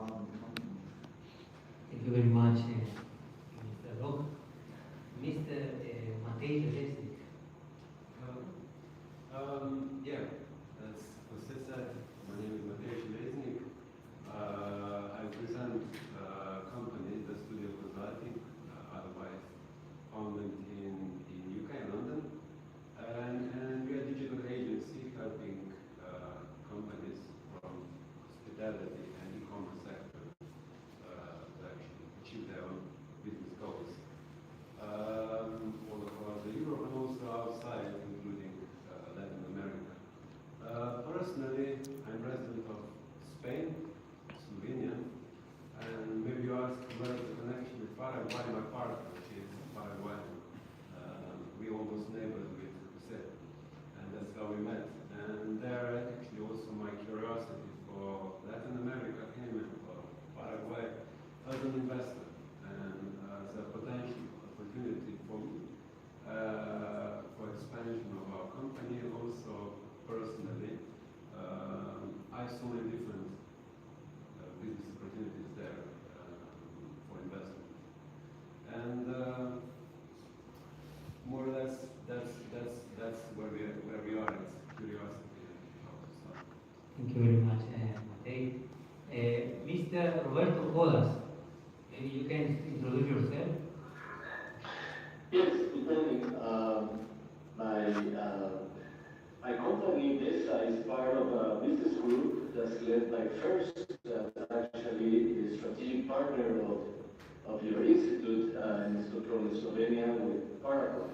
around the company. Thank you very much, Mr. Rock. Mr. Matej Lesnik. Yeah, as Jose said, my name is Matej Lesnik. I present a company, the Studio Consulting, otherwise founded in UK, London. And we are a digital agency helping companies from hospitality and e-commerce sector to actually achieve their own business goals. All across Europe and also outside, including Latin America. Personally, I'm resident of Spain, Slovenia, and maybe you ask where is the connection with Paraguay. My partner is Paraguayan. We almost neighbors with Jose, and that's how we met. And there actually also my curiosity for Latin America came in, for Paraguay as an investor and as a potential opportunity for me for expansion of our company. Also personally, I saw many different business opportunities there for investment, and more or less that's where we are. It's curiosity and how to start. Thank you very much, Matej. Mr. Roberto Codas, maybe you can introduce yourself. Yes, good morning. My company, DESA, is part of a business group that's led by FIRST, actually is a strategic partner of your institute in Stockholm, Slovenia, with Paraguay.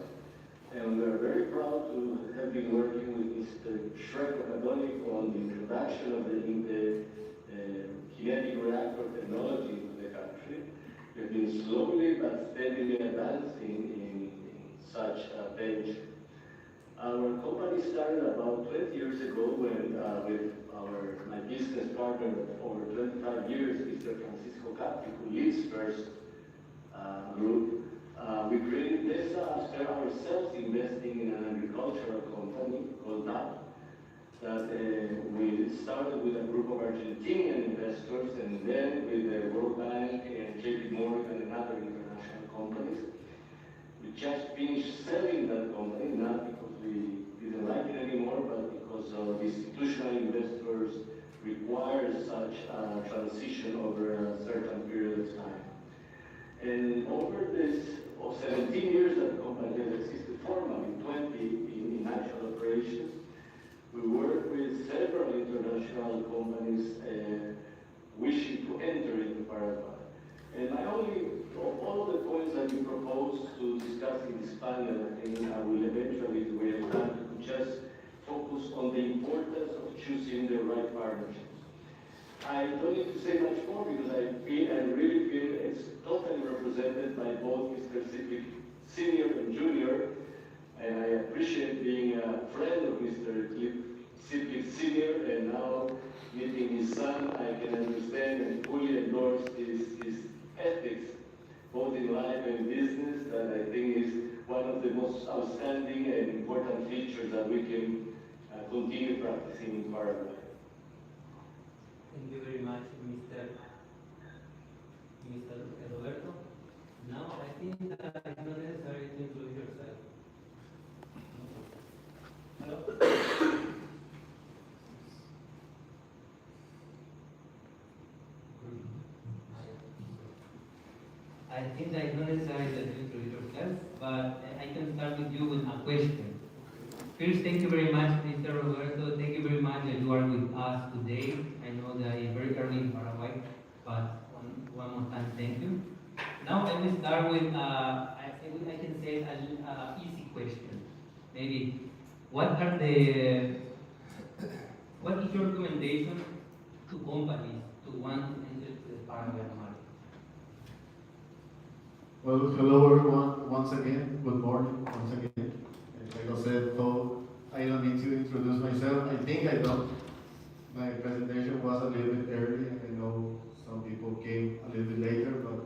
And we're very proud to have been working with Mr. Shrek Okadonik on the introduction of the kinetic reactor technology into the country. We've been slowly but steadily advancing in such a venture. Our company started about 20 years ago when with my business partner for over 25 years, Mr. Francisco Capri, who leads FIRST group. We created DESA after ourselves investing in an agricultural company called NAP that we started with a group of Argentinian investors and then with the World Bank and JP Morgan and other international companies. We just finished selling that company, not because we didn't like it anymore, but because our institutional investors require such a transition over a certain period of time. And over this 17 years that the company has existed formally, 20 in actual operations, we work with several international companies wishing to enter into Paraguay. And of all the points that you propose to discuss in this panel, I think I will eventually, if we have time, to just focus on the importance of choosing the right partnerships. I don't need to say much more because I really feel it's totally represented by both Mr. Siplik Senior and Junior, and I appreciate being a friend of Mr. Siplik Senior, and now meeting his son, I can understand and fully endorse his ethics, both in life and business, that I think is one of the most outstanding and important features that we can continue practicing in Paraguay. Thank you very much, Mr. Roberto. Now, I think that it's not necessary to introduce yourself. Hello? I think that it's not necessary that you introduce yourself, but I can start with you with a question. First, thank you very much, Mr. Roberto. Thank you very much that you are with us today. I know that it's very early in Paraguay, but one more time, thank you. Now I will start with, I can say, an easy question. Maybe, what is your recommendation to companies to want to enter to the Paraguayan market? Well, hello everyone, once again, good morning, once again. Like I said, so I don't need to introduce myself. I think I don't. My presentation was a little bit early, and I know some people came a little bit later, but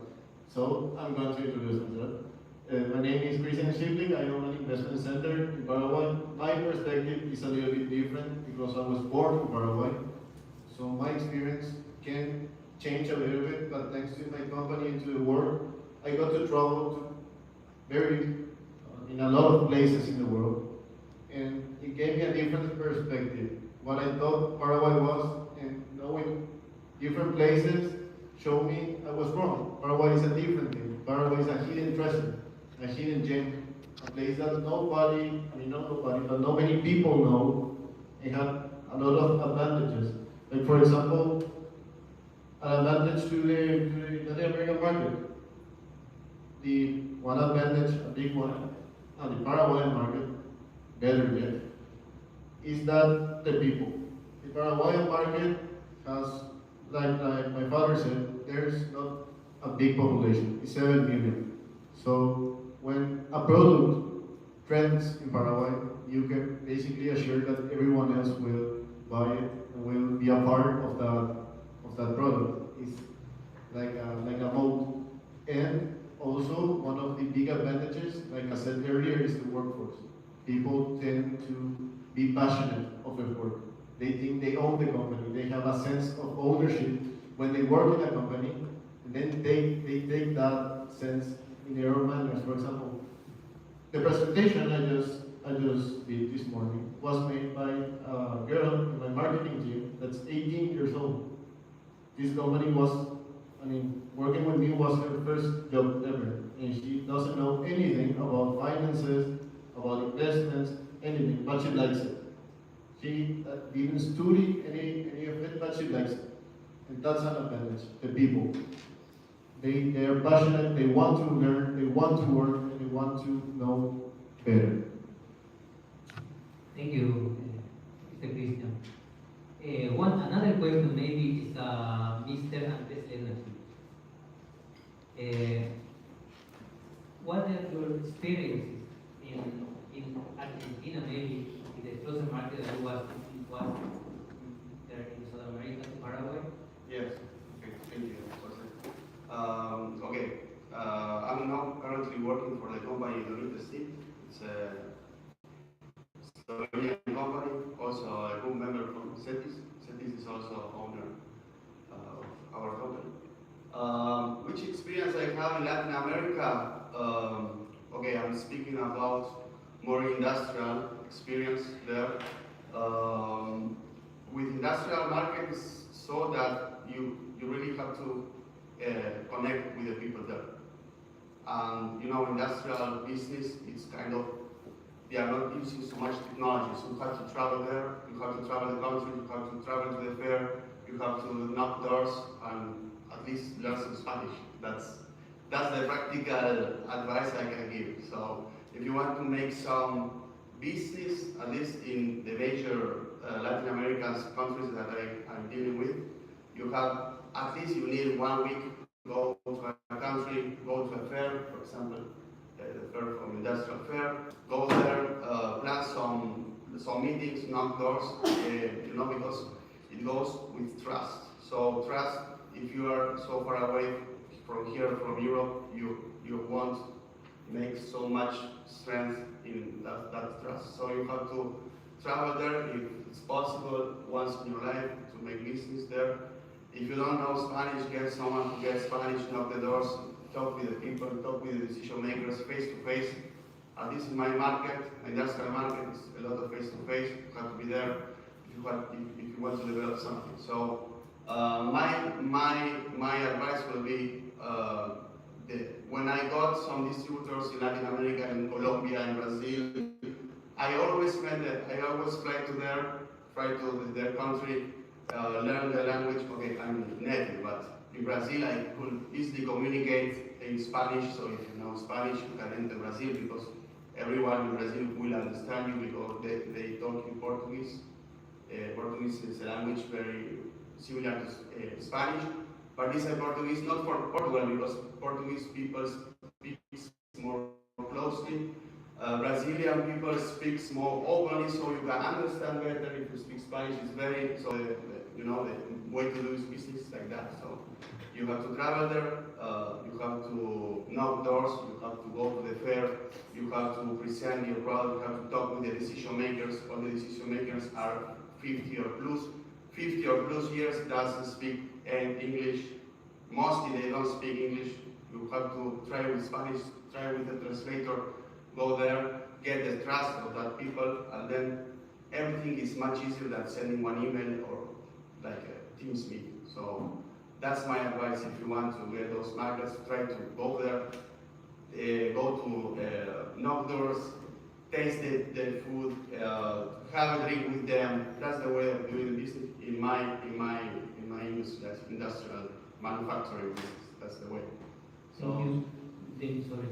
so I'm going to introduce myself. My name is Christian Schibling. I own an investment center in Paraguay. My perspective is a little bit different because I was born in Paraguay. So my experience can changed a little bit, but thanks to my company and to the work, I got to travel to in a lot of places in the world, and it gave me a different perspective. What I thought Paraguay was, and knowing different places, showed me I was wrong. Paraguay is a different thing. Paraguay is a hidden treasure, a hidden gem, a place that nobody, I mean not nobody, but not many people know, and have a lot of advantages. Like for example, an advantage to the Latin American market. The one advantage, a big one, on the Paraguayan market, better yet, is that the people. The Paraguayan market has, like my father said, there's not a big population, it's 7 million. So when a product trends in Paraguay, you can basically assure that everyone else will buy it and will be a part of that product. It's like a moat. And also, one of the big advantages, like I said earlier, is the workforce. People tend to be passionate of their work. They think they own the company. They have a sense of ownership when they work in a company, and then they take that sense in their own manners. For example, the presentation I just did this morning was made by a girl in my marketing team that's 18 years old. This company was, working with me was her first job ever, and she doesn't know anything about finances, about investments, anything, but she likes it. She didn't study any of it, but she likes it. And that's an advantage, the people. They are passionate, they want to learn, they want to work, and they want to know better. Thank you, Mr. Christian. Another question maybe is Mr. Andres Energy. What are your experiences in Argentina, maybe in the closer market that was there in South America to Paraguay? Yes. Okay. Thank you, Jose. Okay. I'm now currently working for the company Ljubljana. It's a Slovenian company, also a group member from CETIS. CETIS is also owner of our company. Which experience I have in Latin America? Okay, I'm speaking about more industrial experience there. With industrial markets, so that you really have to connect with the people there. And industrial business, it's kind of, they are not using so much technology, so you have to travel there, you have to travel the country, you have to travel to the fair, you have to knock doors and at least learn some Spanish. That's the practical advice I can give. So if you want to make some business, at least in the major Latin American countries that I'm dealing with, you have, at least you need 1 week to go to a country, go to a fair, for example, the fair from industrial fair, go there, plan some meetings, knock doors, because it goes with trust. So trust, if you are so far away from here, from Europe, you won't make so much strength in that trust. So you have to travel there if it's possible once in your life to make business there. If you don't know Spanish, get someone who gets Spanish, knock the doors, talk with the people, talk with the decision makers face to face. At least in my market, my industrial market, is a lot of face to face. You have to be there if you want to develop something. So my advice will be when I got some distributors in Latin America, in Colombia, and Brazil, I always fly to their country, learn the language. Okay, I'm native, but in Brazil I could easily communicate in Spanish. So if you know Spanish, you can enter Brazil because everyone in Brazil will understand you because they talk in Portuguese. Portuguese is a language very similar to Spanish, but this is Portuguese not for Portugal because Portuguese people speak more closely. Brazilian people speak more openly, so you can understand better. If you speak Spanish, it's very the way to do business like that. So you have to travel there, you have to knock doors, you have to go to the fair, you have to present your product, you have to talk with the decision makers. All the decision makers are 50 or plus. 50 or plus years, doesn't speak English, mostly they don't speak English. You have to try with Spanish, try with a translator, go there, get the trust of that people, and then everything is much easier than sending one email or like a Teams meeting. So that's my advice. If you want to get those markets, try to go there, go to knock doors, taste the food, have a drink with them. That's the way of doing business in my industry, that's industrial manufacturing business. That's the way. Thank you. Sorry.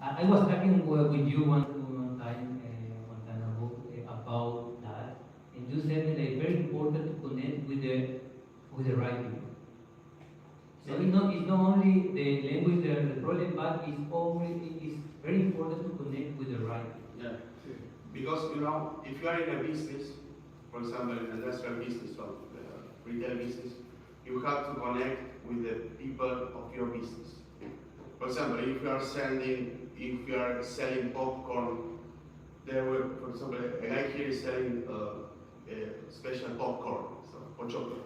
I was talking with you one time ago about that, and you said that it's very important to connect with the right people. So it's not only the language that is the problem, but it's very important to connect with the right people. Yeah, because if you are in a business, for example, in industrial business or retail business, you have to connect with the people of your business. For example, if you are selling popcorn, there will, for example, a guy here is selling a special popcorn, so pochoclo.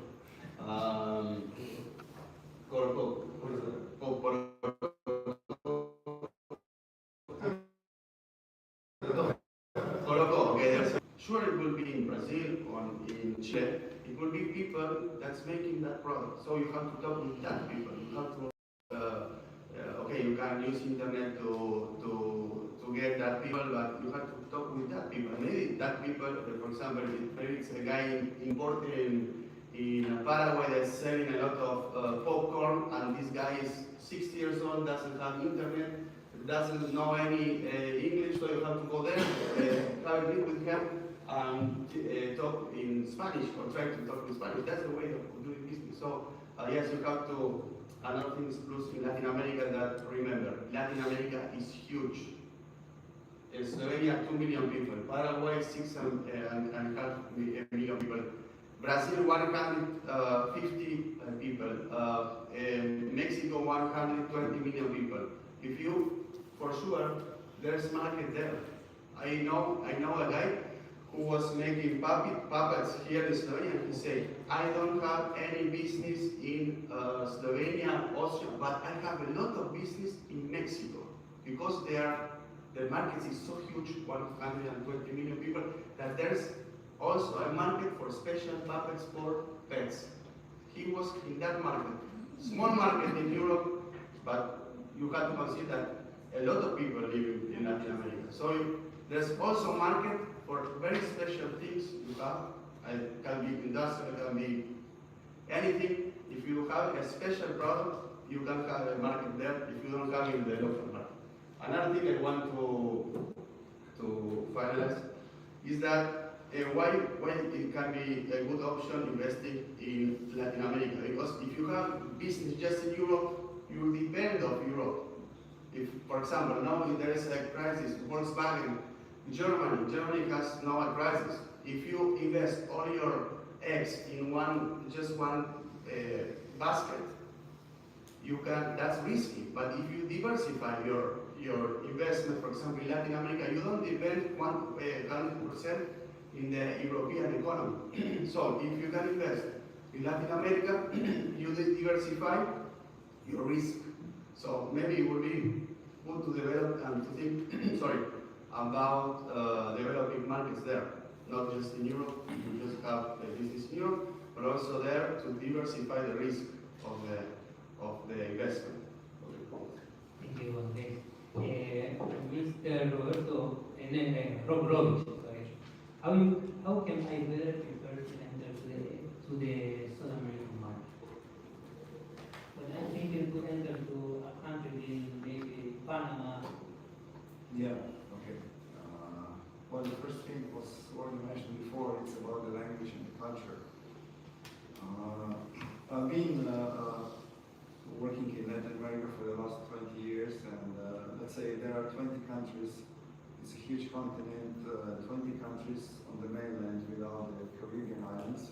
Sure, it will be in Brazil or in Chile. It will be people that's making that product. So you have to talk with that people. You have to. Okay, you can use internet to get that people, but you have to talk with that people. Maybe that people, for example, maybe it's a guy importing in Paraguay that's selling a lot of popcorn, and this guy is 60 years old, doesn't have internet, doesn't know any English, so you have to go there, have a meet with him, and talk in Spanish, or try to talk in Spanish. That's the way of doing business. So yes, you have to. Another thing is plus in Latin America that remember, Latin America is huge. In Slovenia, 2 million people. Paraguay, 6.5 million people. Brazil, 150 people. Mexico, 120 million people. If you, for sure, there's market there. I know a guy who was making puppets here in Slovenia. He said, I don't have any business in Slovenia, Austria, but I have a lot of business in Mexico because the market is so huge, 120 million people, that there's also a market for special puppets for pets. He was in that market. Small market in Europe, but you have to consider that a lot of people live in Latin America. So there's also market for very special things you have. It can be industrial, it can be anything. If you have a special product, you can have a market there if you don't have it in the local market. Another thing I want to finalize is that why it can be a good option investing in Latin America. Because if you have business just in Europe, you depend on Europe. If, for example, now there is a crisis, Volkswagen, Germany has now a crisis. If you invest all your eggs in just one basket, that's risky. But if you diversify your investment, for example, in Latin America, you don't depend 100% in the European economy. So if you can invest in Latin America, you diversify your risk. So maybe it will be good to develop and to think, about developing markets there, not just in Europe. You just have a business in Europe, but also there to diversify the risk of the investment. Thank you, Jose. Mr. Roberto, Rob, sorry. How can I better prepare to enter to the South American market? When I'm thinking to enter to a country in maybe Panama. Yeah, okay. Well, the first thing was what you mentioned before, it's about the language and the culture. I've been working in Latin America for the last 20 years, and let's say there are 20 countries. It's a huge continent, 20 countries on the mainland without the Caribbean islands.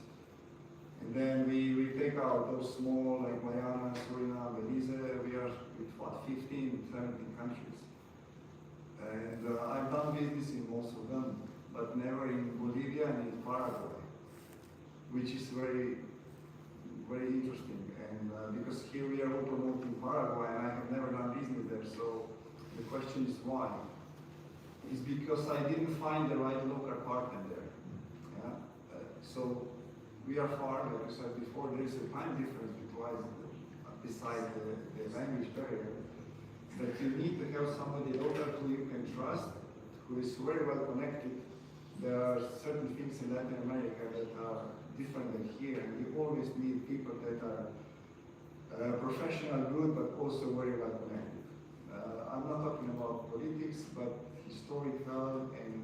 And then we take out those small, like Guyana, Suriname, Belize, we are with what, 15, 17 countries. And I've done business in most of them, but never in Bolivia and in Paraguay, which is very, very interesting. And because here we are question is why? It's because I didn't find the right local partner there. Yeah? So we are far, like I said before, there is a time difference beside the language barrier. But you need to have somebody local who you can trust, who is very well connected. There are certain things in Latin America that are different than here, and you always need people that are professional, good, but also very well connected. I'm not talking about politics, but historical and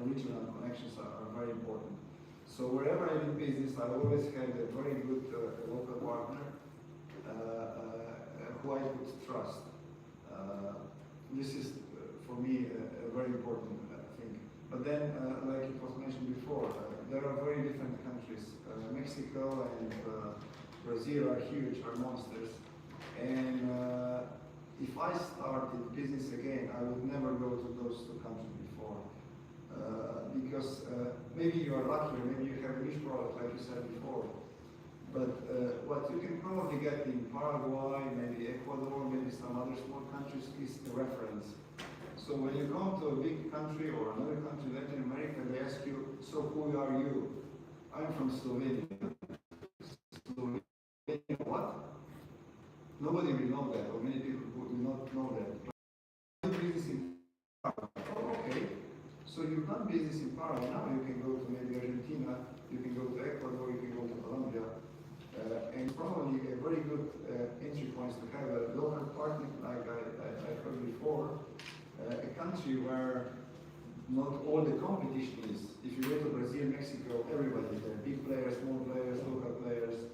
regional connections are very important. So wherever I did business, I always had a very good local partner who I could trust. This is, for me, a very important thing. But then, like it was mentioned before, there are very different countries. Mexico and Brazil are huge, are monsters. And if I started business again, I would never go to those two countries before. Because maybe you are lucky, or maybe you have a niche product, like you said before. But what you can probably get in Paraguay, maybe Ecuador, maybe some other small countries is the reference. So when you come to a big country or another country, Latin America, they ask you, so who are you? I'm from Slovenia. Slovenia what? Nobody will know that, or many people will not know that. But business in Paraguay. Oh, okay. So you've done business in Paraguay. Now you can go to maybe Argentina, you can go to Ecuador, you can go to Colombia. And probably a very good entry point is to have a local partner, like I heard before, a country where not all the competition is. If you go to Brazil, Mexico, everybody is there. Big players, small players, local players.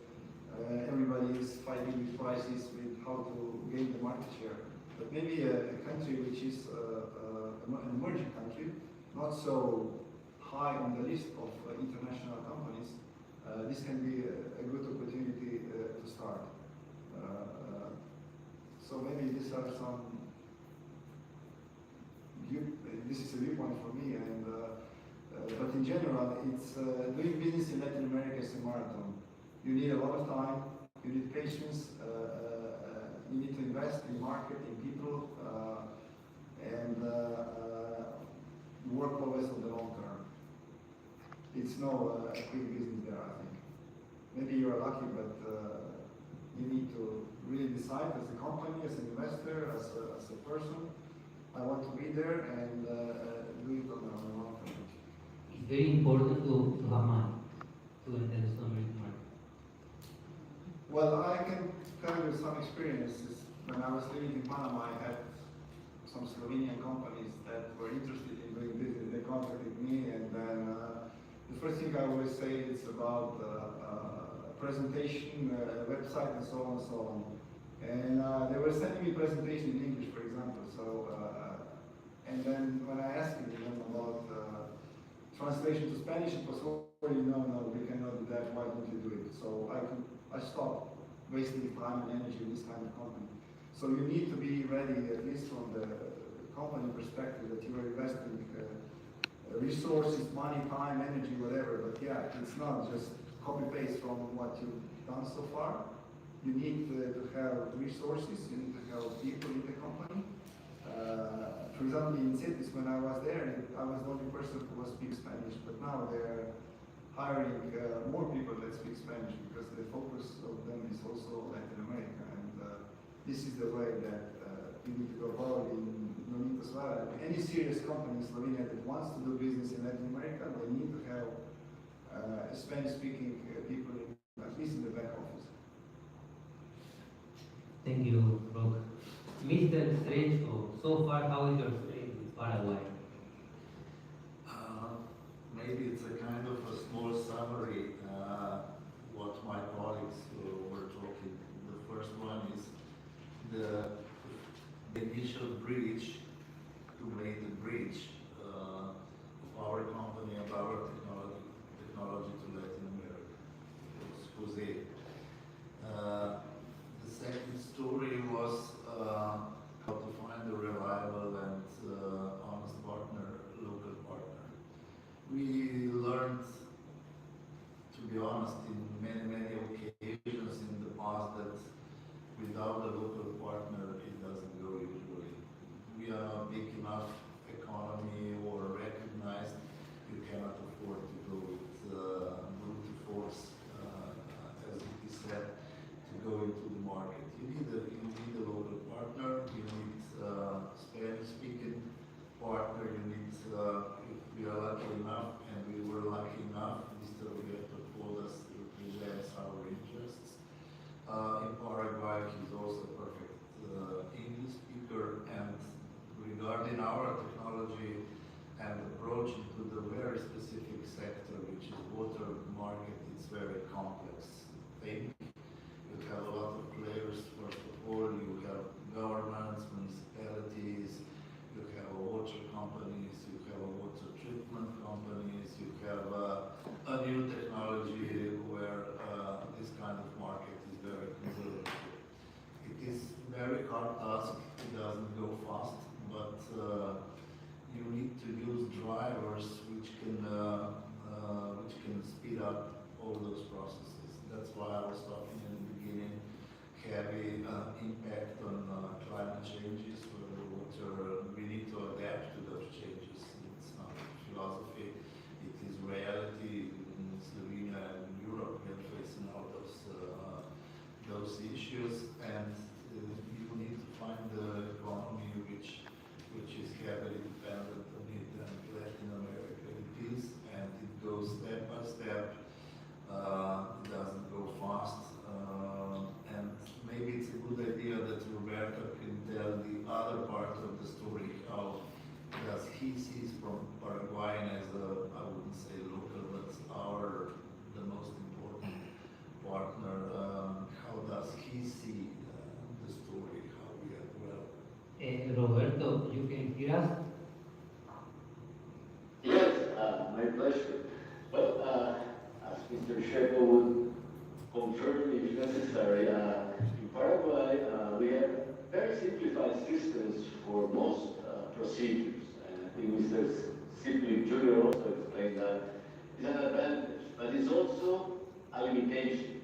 Everybody is fighting with prices, with how to gain the market share. But maybe a country which is an emerging country, not so high on the list of international companies, this can be a good opportunity to start. So maybe these are some. This is a viewpoint for me, and but in general, it's doing business in Latin America is a marathon. You need a lot of time. You need patience. You need to invest in market, in people, and work always on the long term. It's no quick business there, I think. Maybe you are lucky, but you need to really decide as a company, as an investor, as a person. I want to be there and do it on the long term. It's very important to have money to enter the Slovenian market. Well, I can tell you some experiences. When I was living in Panama, I had some Slovenian companies that were interested in doing business. They contacted me, and then the first thing I always say is about presentation, website, and so on and so on. And they were sending me presentation in English, for example. So, and then when I asked them about translation to Spanish, it was already no, we cannot do that. Why don't you do it? So I stopped wasting time and energy in this kind of company. So you need to be ready, at least from the company perspective, that you are investing resources, money, time, energy, whatever. But yeah, it's not just copy-paste from what you've done so far. You need to have resources, you need to have people in the company. For example, in cities, when I was there, I was the only person who was speaking Spanish, but now they're hiring more people that speak Spanish because the focus of them is also Latin America. And this is the way that you need to go forward in as well. Any serious company in Slovenia that wants to do business in Latin America, they need to have Spanish-speaking people, at least in the back office. Thank you, Rok. Mr. Srećko, so far, how is your stay with Paraguay? Maybe it's a kind of a small summary what my colleagues were talking. The first one is the initial bridge to make the bridge of our company and our technology to Latin America. It was Jose. The second story was how to find a reliable and honest partner, local partner. We learned, to be honest, in many occasions in the past that without without a local partner, it doesn't go usually. We are not big enough economy or recognized. You cannot afford to go with brute force, as it is said, to go into the market. You need a local partner. You need Spanish-speaking partner. You need. If we are lucky enough, and we were lucky enough, Mr. Roberto told us to represent our interests. In Paraguay, he's also a perfect English speaker, and regarding our technology and approach into the very specific sector, which is water market, it's very complex thing. You have a lot of players. First of all, you have governments, municipalities, you have water companies, you have water treatment companies, you have a new technology where this kind of market is very conservative. It is very hard task. It doesn't go fast, but you need to use drivers which can speed up all those processes. That's why I was talking in the beginning, heavy impact on climate changes, where we need to adapt to those changes. It's not philosophy, it is reality. In Slovenia and Europe, we are facing all those issues, and you need to find the economy which is heavily dependent on it, and Latin America it is, and it goes step by step. It doesn't go fast, and maybe it's a good idea that Roberto can tell the other part of the story. How does he see from Paraguayan as a, I wouldn't say local, but the most important partner? How does he see the story? How we are well? Roberto, you can hear us? Yes, my pleasure. Well, as Mr. Sheko would confirm if necessary, in Paraguay we have very simplified systems for most procedures. And I think Mr. Siplik Jr. also explained that it's an advantage, but it's also a limitation.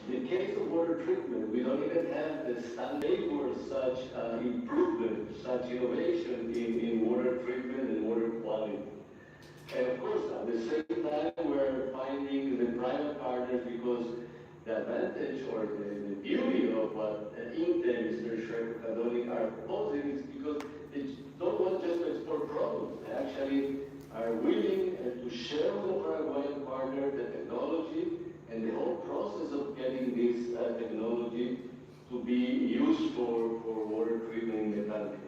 In the case of water treatment, we don't even have the standard for such improvement, such innovation in water treatment and water quality. And of course, at the same time, we're finding the private partners, because the advantage or the beauty of what Intel, Mr. Shrek, Catholic are proposing is because they don't want just to export products. They actually are willing to share with the Paraguayan partner the technology and the whole process of getting this technology to be used for water treatment in the country.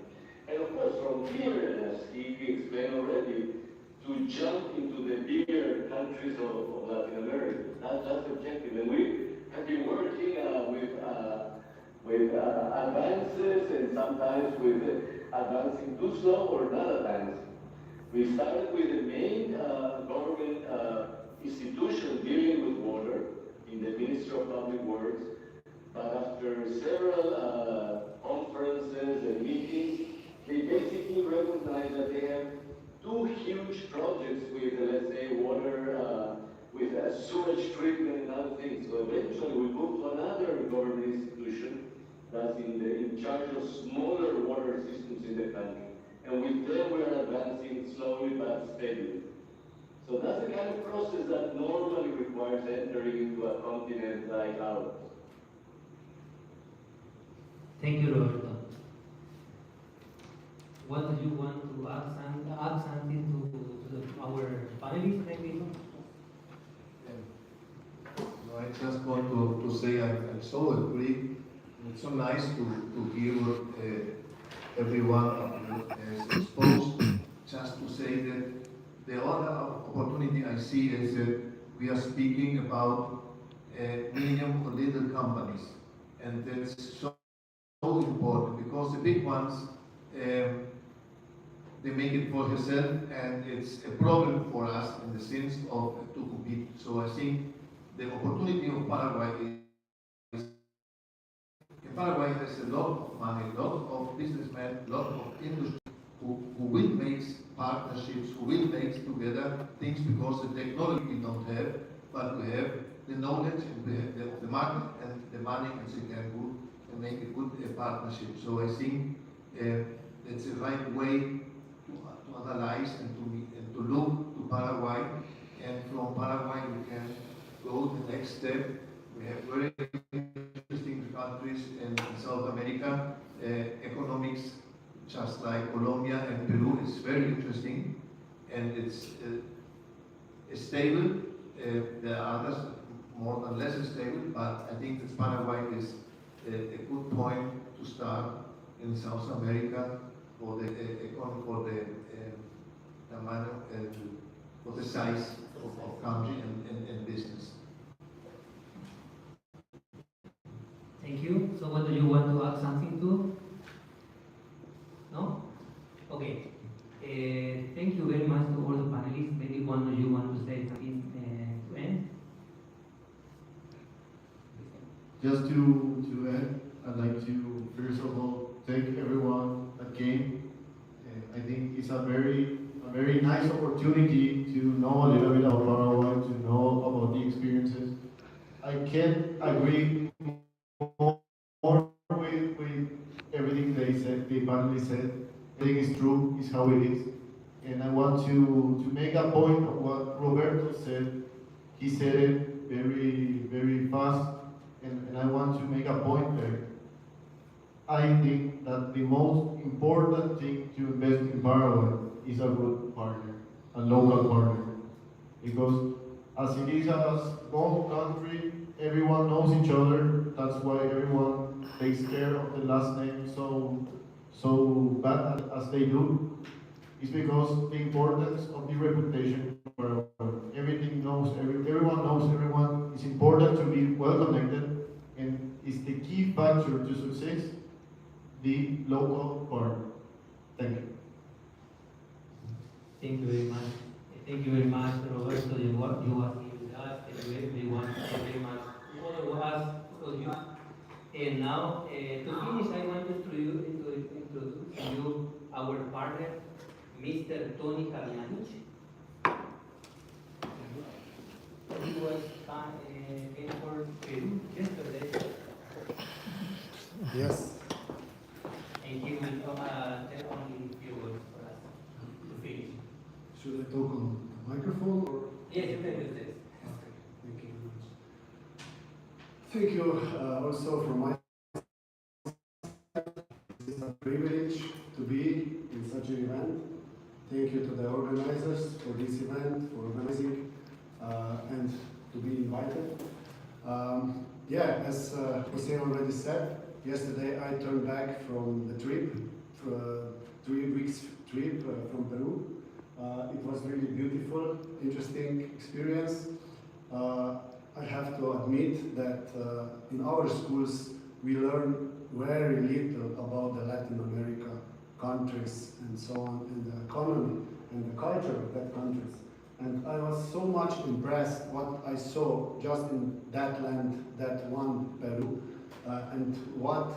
And of course, from here, as he explained already, to jump into the bigger countries of Latin America. That's the objective. And we have been working with advances, and sometimes with advancing too slow or not advancing. We started with the main government institution dealing with water in the Ministry of Public Works, but after several conferences and meetings, they basically recognized that they have two huge projects with, let's say, water, with sewage treatment and other things. So eventually we moved to another government institution that's in charge of smaller water systems in the country. And with them we are advancing slowly but steadily. So that's the kind of process that normally requires entering into a continent like ours. Thank you, Roberto. What do you want to add something to our panelists, maybe? No, I just want to say I so agree. It's so nice to hear everyone exposed. Just to say that the other opportunity I see is that we are speaking about medium or little companies, and that's so important, because the big ones, they make it for themselves, and it's a problem for us in the sense of to compete. So I think the opportunity of Paraguay is, in Paraguay there's a lot of money, a lot of businessmen, a lot of industry who will make partnerships, who will make together things, because the technology we don't have, but we have the knowledge, and we have the market and the money, and so we can make a good partnership. So I think it's the right way to analyze and to look to Paraguay, and from Paraguay we can go to the next step. We have very interesting countries in South America, economics just like Colombia and Peru is very interesting, and it's stable. There are others more or less stable, but I think that Paraguay is a good point to start in South America for the for the size of country and business. Thank you. So what do you want to add something to? No? Okay. Thank you very much to all the panelists. Maybe one of you want to say something to end? Just to end, I'd like to first of all thank everyone that came. I think it's a very nice opportunity to know a little bit about Paraguay, to know about the experiences. I can't agree more with everything they said, the panelists said. Everything is true, is how it is. And I want to make a point of what Roberto said. He said it very fast, and I want to make a point there. I think that the most important thing to invest in Paraguay is a good partner, a local partner. Because as it is a small country, everyone knows each other. That's why everyone takes care of the last name so bad as they do. It's because the importance of the reputation of Paraguay. Everyone knows everyone. It's important to be well connected, and it's the key factor to success, the local partner. Thank you. Thank you very much. Thank you very much, Roberto. You are here with us. Everyone, thank you very much. All of us, all of you. And now, to finish, I want to introduce to you our partner, Mr. Tony Javianich. He was in for Peru yesterday. Yes. And he will tell only a few words for us to finish. Should I talk on the microphone or? Yes, you can do this. Okay, thank you very much. Thank you also from my side. It's a privilege to be in such an event. Thank you to the organizers for this event, for organizing and to be invited. As Jose already said, yesterday I turned back from the trip, 3 weeks trip from Peru. It was really beautiful, interesting experience. I have to admit that in our schools we learn very little about the Latin America countries and so on, and the economy and the culture of that countries. And I was so much impressed what I saw just in that land, that one Peru, and what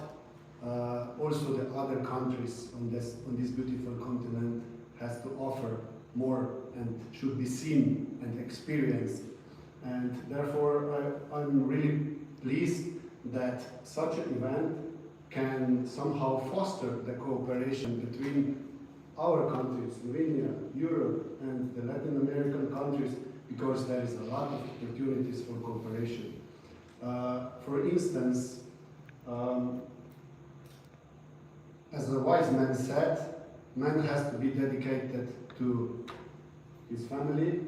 also the other countries on this beautiful continent has to offer more and should be seen and experienced. And therefore I'm really pleased that such an event can somehow foster the cooperation between our countries, Slovenia, Europe, and the Latin American countries, because there is a lot of opportunities for cooperation. For instance, as the wise man said, man has to be dedicated to his family,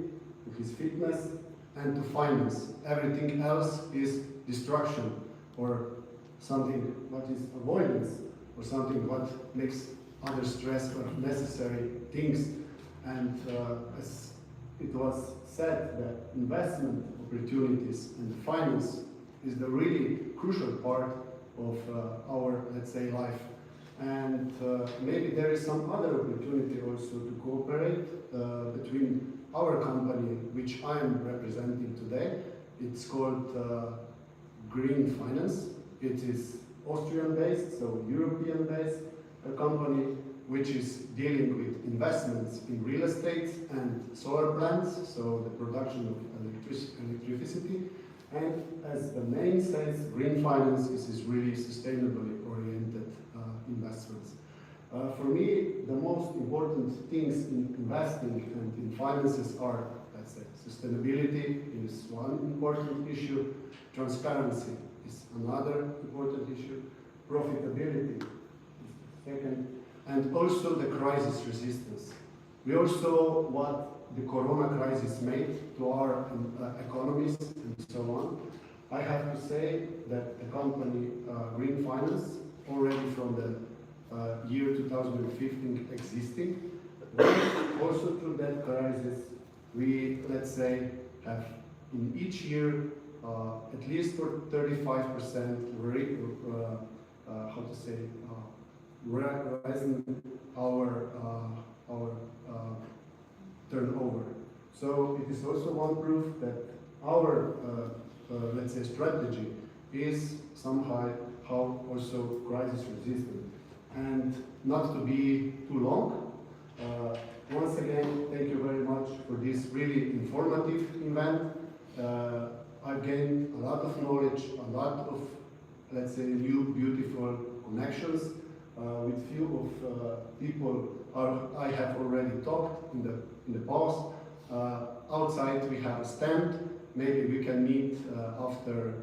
to his fitness, and to finance. Everything else is destruction, or something what is avoidance, or something what makes other stress or necessary things. And as it was said, that investment opportunities and finance is the really crucial part of our, let's say, life. And maybe there is some other opportunity also to cooperate between our company, which I am representing today. It's called Green Finance. It is Austrian-based, so European-based company, which is dealing with investments in real estate and solar plants, so the production of electricity. And as the name says, green finance is really sustainably oriented investments. For me, the most important things in investing and in finances are, let's say, sustainability is one important issue, transparency is another important issue, profitability is the second, and also the crisis resistance. We all saw what the corona crisis made to our economies and so on. I have to say that the company Green Finance, already from the year 2015 existing, also through that crisis, we, let's say, have in each year at least for 35% how to say, rising our turnover. So it is also one proof that our, let's say, strategy is somehow also crisis resistant. And not to be too long, once again, thank you very much for this really informative event. I've gained a lot of knowledge, a lot of, let's say, new beautiful connections with few of people I have already talked in the past. Outside we have a stand. Maybe we can meet after,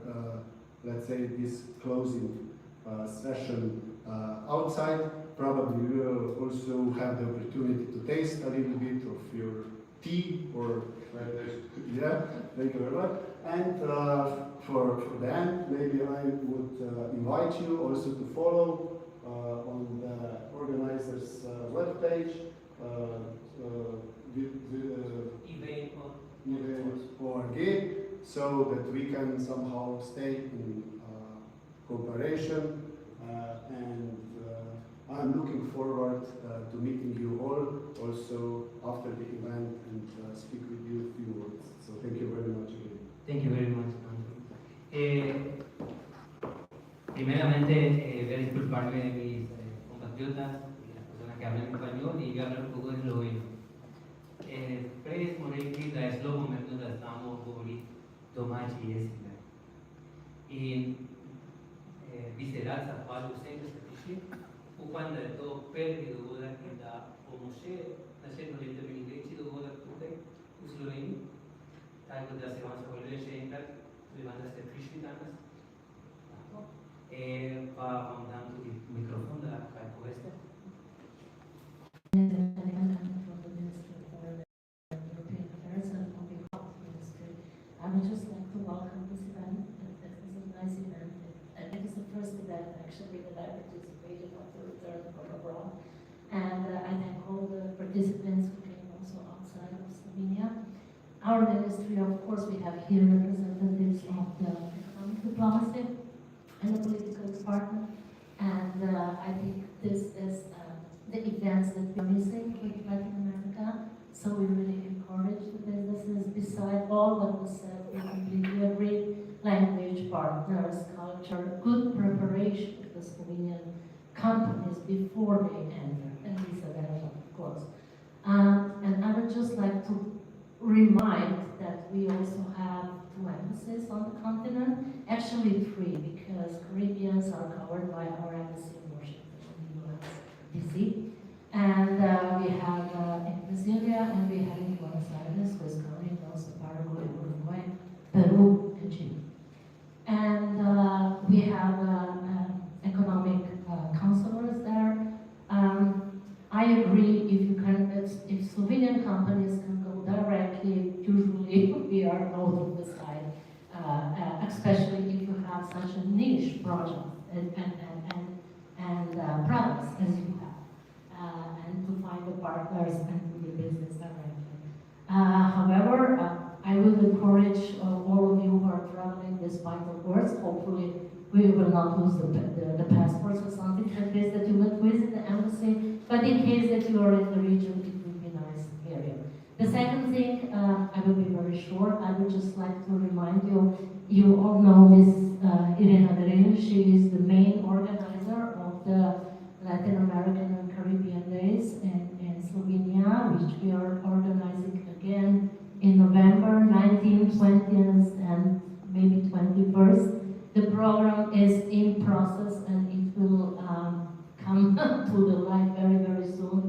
let's say, this closing session outside. Probably we will also have the opportunity to taste a little bit of your tea or yeah, thank you very much. And for the end, maybe I would invite you also to follow on the organizer's webpage, IVEJM.org, so that we can somehow stay in cooperation. And I'm looking forward to meeting you all also after the event and speak with you a few words. So thank you very much again. Thank you very much, primeramente, voy a disculparme de mis compatriotas y las personas que hablan español y voy a hablar un poco de esloveno. Prej smo rekli, da je zelo pomembno, da znamo govoriti domači jezik. In bi se rad zahvalil vsem, da ste prišli. Upam, da je to prvi dogodek in da bomo še naslednjo leto imeli večji dogodek tukaj v Sloveniji. Tako da se vam zahvaljujem še enkrat, tudi vam, da ste prišli danes. Pa vam dam tudi mikrofon, da kaj poveste. I would just like to welcome this event. This is a nice event. And it is the first event actually that I participated after return from abroad. And I thank all the participants who came also outside of Slovenia. Our ministry, of course, we have here representatives of the economic diplomacy and the political department. And I think this is the events that we're missing with Latin America. So we really encourage the businesses. Beside all what was said, we completely agree. Language, partners, culture, good preparation for the Slovenian companies before they enter, and these are relevant, of course. And I would just like to remind that we also have 2 embassies on the continent, actually 3, because Caribbeans are covered by our embassy in Washington, in the US, DC. And we have in Brasilia, and we have in Buenos Aires, who is covering also Paraguay, Uruguay, Peru, and Chile. And we have economic counselors there. I agree, if Slovenian companies can go directly, usually we are out of the side, especially if you have such a niche project and products as you have, and to find the partners and do the business directly. However, I will encourage all of you who are traveling this vital course. Hopefully, we will not lose the passports or something like this, that you will visit the embassy. But in case that you are in the region, it would be nice area. The second thing, I will be very short. I would just like to remind you, you all know Ms. Irena Drelj. She is the main organizer of the Latin American and Caribbean Days in Slovenia, which we are organizing again in November 19th, 20th, and maybe 21st. The program is in process and it will come to the light very, very soon,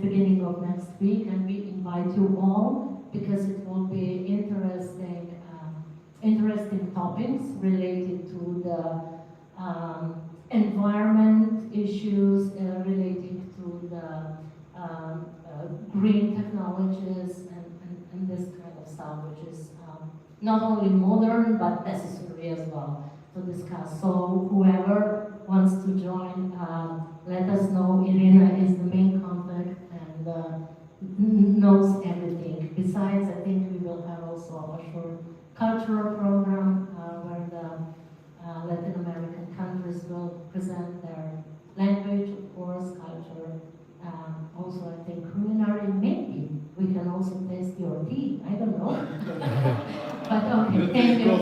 beginning of next week, and we invite you all because it will be interesting topics related to the environment issues, related to the green technologies and this kind of stuff, which is not only modern but necessary as well to discuss. So whoever wants to join, let us know. Irina is the main contact and knows everything. Besides, I think we will have also a short cultural program where the Latin American countries will present their language, of course, culture. Also, I think culinary, maybe we can also taste your tea. I don't know. But okay, thank you.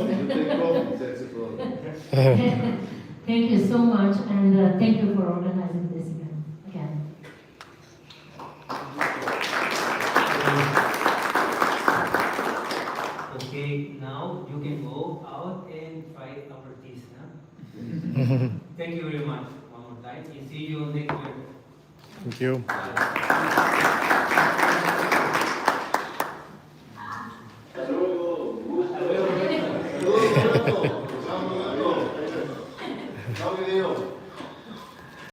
Thank you so much, and thank you for organizing this event again. Okay, now you can go out and try our teas. Huh? Thank you very much one more time, and see you next year. Thank you. Bye.